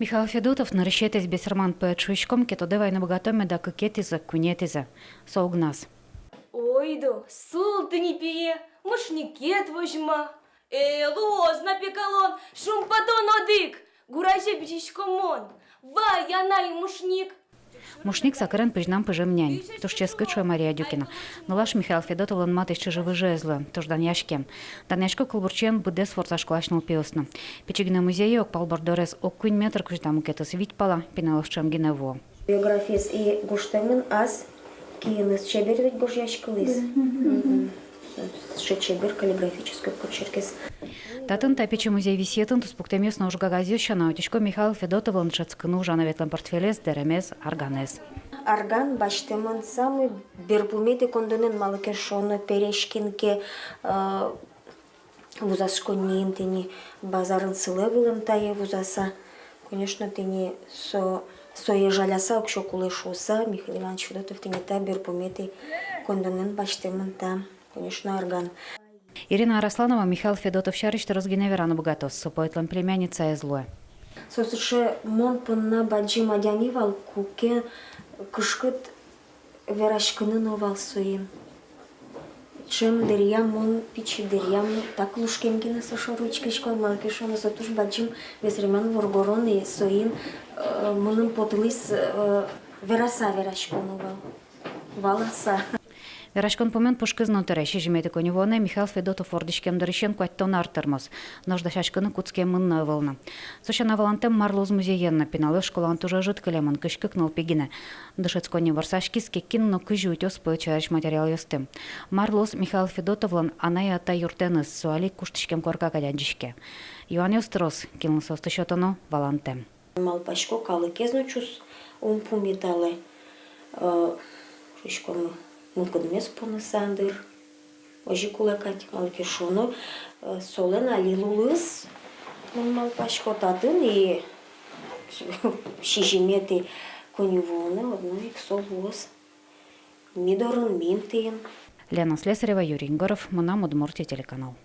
Михаил Федотов наращетесь бесерман по чуйчком, кето девай на богатоме да кукетиза, кунетиза. Соугнас. Ойду, сул ты не пие, мушникет возьма. Луоз напекалон, шумпатон одик, гураже бичишкомон. Ва, яна и мушник. Мушник сакарен пижнам пижемнянь. Тож че скычує Марія Дюкіна. Налаш Михаил Федотов лан мати ще живи жезло, тож даняшке. Даняшко колбурчен буде сворцашклашнул пиосно. Пичигне музею ок палбордорес ок куин метр куждам кетос витпала, пиналошчам гинево. Биографис и гуштемын аз киенес чебер ведь божьячкалыс. Чебер каллиграфической почеркис. Татын тапичи музей висетын туспуктемес на ужгагазюща на утечко Михаил Федотов лан шацкыну жановетлан портфелес деремес арганес. Арган баштемын самый берпумети кондонен малыке шоно перешкинке вузашко нинтени базарын сылевылым тае вузаса. Конечно, тени со ежаляса окшо кулешуса Михаил Иванович Федотов тени та берпумети кондонен баштемын та. Конечно, арган. Ирина Арасланова Михаил Федотов шариште разгиневерана богатос, сопоетлан племянница Эзлуэ. Сосуше мон пынна баджи мадянивал куке кышкыт верашкынын овал суин. Чем дырьям мон пичи дырьям так лушкемкина сошо ручкишкой малкишона сотуш баджим весремян воргорон и суин мунын потылыс вераса верашкын овал. Валаса. Верашкон помен пушкызно тереши жимете коневоне Михаил Федотов ордишкем дырыщен куаттон артырмос, ножда шашкыны куцкем мынна вылна. Сошана валантем марлоз музеенна пиналы школан тужа жит калемон кышкыкнул пегине. Дышецконе варсашкис кеккин но кыжу утёс пычарыш материал ёстым. Марлоз Михаил Федотовлан анай ата юртеныс суали куштишкем корка кадянжишке. Иоанн Ёстрос килн состышотоно валантем. Малпашко калы кезно чус умпумиталы. Шишкому мулкадмес понесандыр. Ожи кулекать малкишоно солен алилулыс. Малпашко татын и шижимети коневоны одной солос. Мидорын минтин. Лена Слесарева, Юрий Егоров, Мунам Удмуртия телеканал.